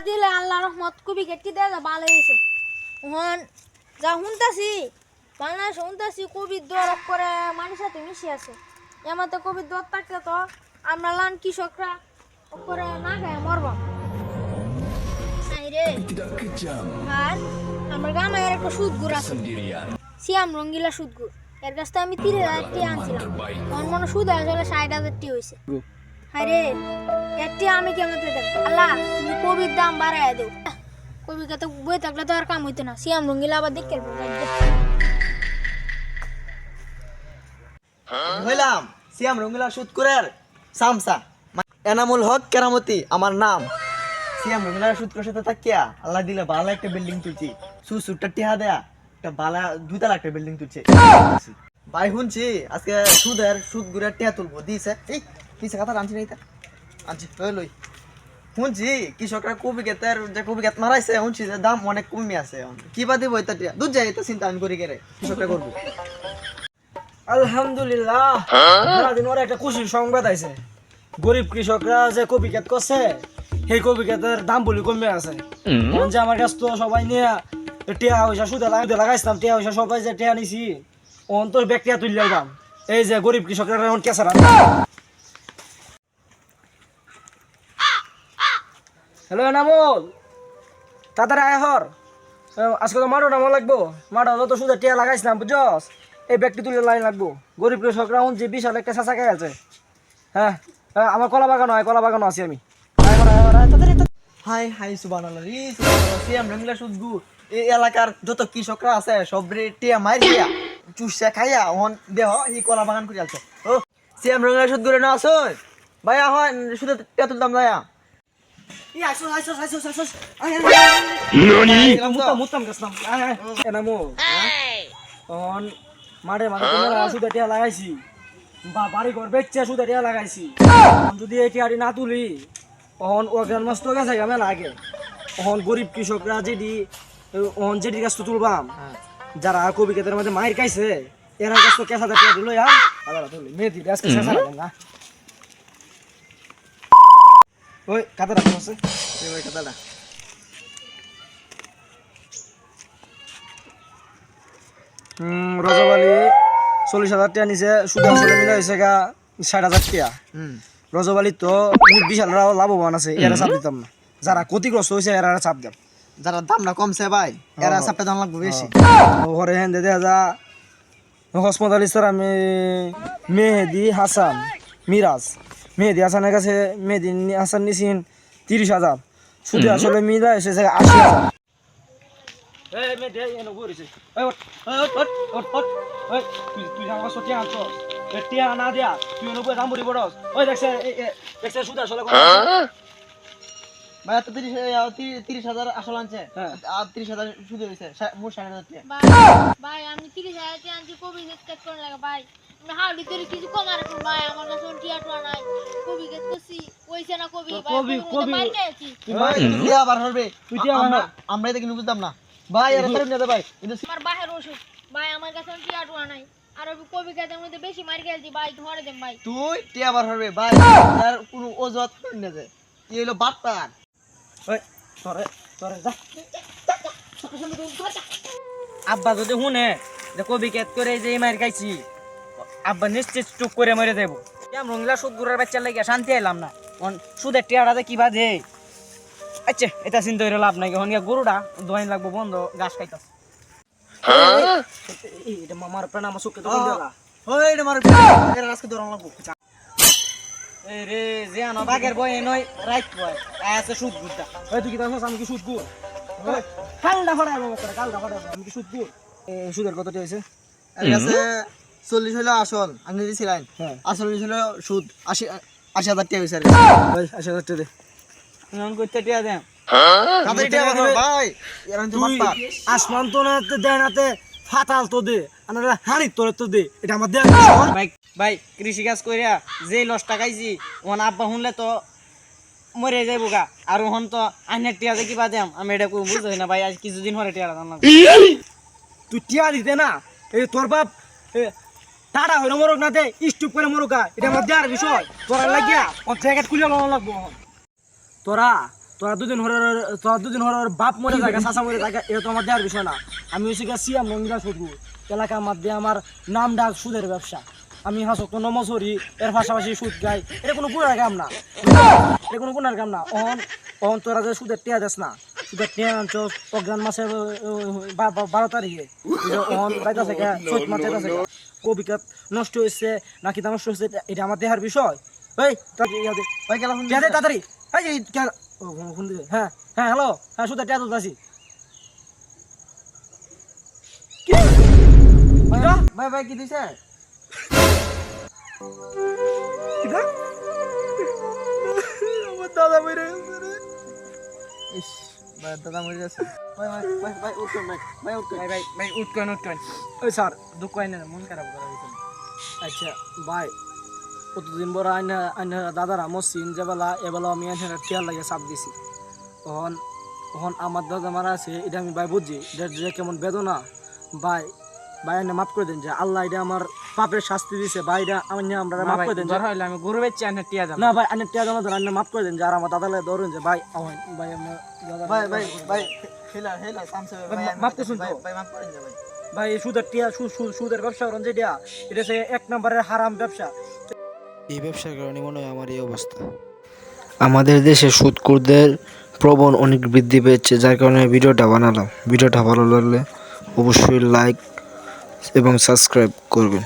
দিলে আল্লাহ রহমত কবি কেটে দেয় ভালো হয়েছে হন যা শুনতাছি বাংলাদেশ শুনতাছি কবির দর করে মানুষের সাথে মিশে আছে এমাতে কবির দর থাকলে তো আমরা লান কৃষকরা করে না খায় মরবাম রে আর আমার গ্রামে একটা সুদগুর আছে সিয়াম রঙ্গিলা সুদগুর এর কাছ থেকে আমি 30,000 টাকা আনছিলাম আমার মনে সুদ আসলে 60,000 টাকা হয়েছে হায় রে একটি আমি কেমন দেব আল্লাহ তুমি কবির দাম বাড়ায় দেও কবিকে তো বই থাকলে তো আর কাম হইতো না সিয়াম রঙ্গিলা আবার দেখে হইলাম সিয়াম রঙ্গিলা সুদকুরের সামসা এনামুল হক কেরামতি আমার নাম সিয়াম রঙ্গিলা সুদকুরের সাথে থাকিয়া আল্লাহ দিলে ভালো একটা বিল্ডিং তুলছি সুসুরটা টিহা দেয়া একটা বালা 2 তলা একটা বিল্ডিং তুলছে ভাই শুনছি আজকে সুদগুরের টিহা তুলবো দিছে এই কিসে কথা আনছি নাই তা আনছি লই শুনছি কৃষকরা কবি গেতের যে কবি গেত মারাইছে শুনছি যে দাম অনেক কমে আছে কি বা দিব এটা টিহা দুধ যাই এটা চিন্তা আমি করি গেরে কৃষকরা করবো আলহামদুলিল্লাহ সারাদিন ওর একটা খুশির সংবাদ আছে গরিব কৃষকরা যে কপি ক্ষেত করছে সেই কপি ক্ষেতের দাম বলি কমে আছে যে আমার কাছ তো সবাই নিয়ে টিয়া পয়সা সুদে লাগাইছিলাম টিয়া পয়সা সবাই যে টিয়া নিছি অন্তর ব্যাগটিয়া তুললে দাম এই যে গরিব কৃষকরা এখন কেসারা হ্যালো নামল তাড়াতাড়ি আয় হর আজকে তো মাঠো নামা লাগবো মাঠো তো সুদে টিয়া লাগাইছিলাম বুঝছস এই ব্যাগটি তুলে লাইন লাগবো গরিব কৃষকরা যে বিশাল একটা চাষা খাই আছে হ্যাঁ আমার কলা বাগানও হয় কলা বাগানও আছি আমি হাই হাই সুবহানাল্লাহ রে সুবহানাল্লাহ সিয়াম রঙ্গিলা সুদগু এই এলাকার যত কৃষকরা আছে সব রে টিয়া মারিয়া চুষা খাইয়া হন দেহ এই কলা বাগান করে আছে ও সিয়াম রঙ্গিলা সুদগুরে না আছে ভাই হন সুদে টিয়া তুলতাম যায়া ই আইসো ননি মুতাম গেছলাম এনামো অন মাঠে মাঠে সুদে টিয়া লাগাইছি বা বাড়ি ঘর বেচছে সুদে টিয়া লাগাইছি যদি এই টিয়াটি না তুলি অহন ওখান নষ্ট গেছে মেলা আগে অহন গরিব কৃষকরা যেটি অহন যেটির কাছ তুলবাম যারা কবি ক্ষেতের মধ্যে মায়ের খাইছে এরা কাছ তো কেঁচা টিয়া দিল মেয়েদি আজকে শেষা রাখেন না ওই কাতে রাখা আছে ওই কথাটা রজবালি 40,000 টাকা নিছে সুদ আসলে মিলা হয়েছে গা 60,000 টাকা রজবালি তো বিশাল লাভবান আছে এরা চাপ দিতাম না যারা ক্ষতিগ্রস্ত হয়েছে এরা চাপ দেব যারা দাম না কমছে ভাই এরা চাপটা দাম লাগবে বেশি ঘরে হেন দেখা যা হসমত আলী স্যার আমি মেহেদি হাসান মিরাজ মেহেদি হাসানের কাছে মেহেদি হাসান নিছেন 30,000 সুদে আসলে মিলা এসেছে 80,000 এই মে দে এনো বরিছে ওই ওই তুই আমার সত্যি আনছো টিয়া না দিয়া তুই এনো বই দাম বড়ি বড়স ওই দেখছে সুদে আসলে ভাই এত 30,000 আসল আনছে আর 30,000 সুদে হইছে মোট 60,000 টাকা ভাই আমি 30,000 টাকা আনছি কবি কেট করে লাগা ভাই আমি হাউলি তোর কিছু কমার কোন ভাই আমার কাছে টিয়াটা নাই কবি কেট করছি কইছে না কবি ভাই মার গেছি তুই আবার হবে তুই আমরা এটা কিন্তু বুঝতাম না ভাই এর কারণে দে ভাই আমার বাহির ওষুধ ভাই আমার কাছে টিয়াটা নাই আর কবি কেটের মধ্যে বেশি মার গেছি ভাই ধরে দেন ভাই তুই টিয়া আবার হবে ভাই আর কোনো ওজত না দে এই হলো বাটপার ওই তোরে যা আব্বা যদি শুনে যে কবি কেট করে যে মার খাইছি আব্বা নিশ্চিত চুপ করে মরে যাবো কেমন রঙিলা সুদ গুড়ার বাচ্চার লাগে শান্তি আইলাম না সুদের টিয়াটাতে কি বাজে আচ্ছা এটা চিন্তা করে লাভ নাই এখন গরুটা দোয়াইন লাগবো বন্ধ ঘাস খাইতাস এটা মামার প্রাণ আমার চোখে তো ওই রে মার এর আজকে দরম লাগবো এই রে জিয়ান বাগের বই নয় রাইট বয় আছে সুদ গুড়টা ওই তুই কি তাহলে আমি কি সুদ গুড় কালটা ফড়াই বাবা করে কালটা ফড়াই আমি কি সুদ গুড় সুদের কতটা হয়েছে এর কাছে 40 হলো আসল আমি দিছিলাম আসল হলো সুদ 80,000 টাকা হইছে আর ভাই 80,000 টাকা দে আমি কইতে টিয়া দে কাদের টিয়া ভাই এরন তো মাপা আসমান তো না দে নাতে ফাটাল তো দে আমরা হানি তোরে তো দে এটা আমার দেখ ভাই ভাই কৃষি কাজ কইরা যে লস টাকাইছি ওন আব্বা শুনলে তো মরে যাইবো গা আর ওহন তো আইনের টিয়া যে কিবা দেম আমি এটা কই বুঝই না ভাই আজ কিছুদিন পরে টিয়া দাম না তুই টিয়া দিতে না এই তোর বাপ টাটা হইলো মরক না দে স্টুপ করে মরকা এটা আমার দেওয়ার বিষয় তোরা লাগিয়া ও জ্যাকেট খুলে লওয়া লাগবো তোরা তোরা দুদিন হওয়ার বাপ মরে জায়গা চাচা মরে জায়গা এটা তো আমার দেওয়ার বিষয় না। আমি হচ্ছে গিয়ে সিয়াম রঙ্গিলা সুদগুর এলাকার মধ্যে আমার নাম ডাক সুদের ব্যবসা। আমি হাসো কোনো নমসরি এর পাশাপাশি সুদ গাই, এটা কোনো গুণার কাম না, এটা কোনো গুণার কাম না। অহন তোরা যে সুদের টিয়া দেস না, সুদের টিয়া আনছ অজ্ঞান মাসের 12 তারিখে অহন যাইতেছে চৈত মাস যাইতেছে কবিকাত নষ্ট হয়েছে নাকি তা নষ্ট হয়েছে এটা আমার দেহার বিষয়। এই তাড়াতাড়ি হ্যাঁ হ্যাঁ হ্যালো হ্যাঁ সুদের টিয়া তুলতেছি। ভাই ভাই কি দিছে? আমার দাদা মেরে ইস ভাই দাদা মরে গেছে। ভাই ভাই ভাই ভাই উঠুন ভাই ভাই উঠুন। ভাই উৎকন ওই স্যার দুঃখ আইনে মন খারাপ করা হয়েছে। আচ্ছা ভাই কতদিন বড় আইনা দাদারা মসিন যেবেলা এবেলা আমি আইনার টিয়ার লাগে চাপ দিছি। তখন তখন আমার দাদা মারা আছে এটা আমি ভাই বুঝছি এটা যে কেমন বেদনা। ভাই ভাই আইনা মাফ করে দেন যে আল্লাহ এটা আমার পাপের শাস্তি দিছে। ভাই এটা আমি আমরা মাফ করে দেন। আমি গরু বেচছি আইনা টিয়া দাম না ভাই আইনা টিয়া দাম আইনা মাফ করে দেন যে আর আমার দাদা লাগে ধরুন যে ভাই ভাই আমার দাদা ভাই ভাই ভাই হেলা হেলা সামসে ভাই মাফ করছেন তো? ভাই মাফ করেন ভাই। ভাই সুদের টিয়া সুদের ব্যবসা করেন যেটা এটা হচ্ছে 1 নম্বরের হারাম ব্যবসা। এই ব্যবসার কারণে মনে হয় আমার এই অবস্থা। আমাদের দেশে সুদখোরদের প্রবণ অনেক বৃদ্ধি পেয়েছে, যার কারণে ভিডিওটা বানালাম। ভিডিওটা ভালো লাগলে অবশ্যই লাইক এবং সাবস্ক্রাইব করবেন।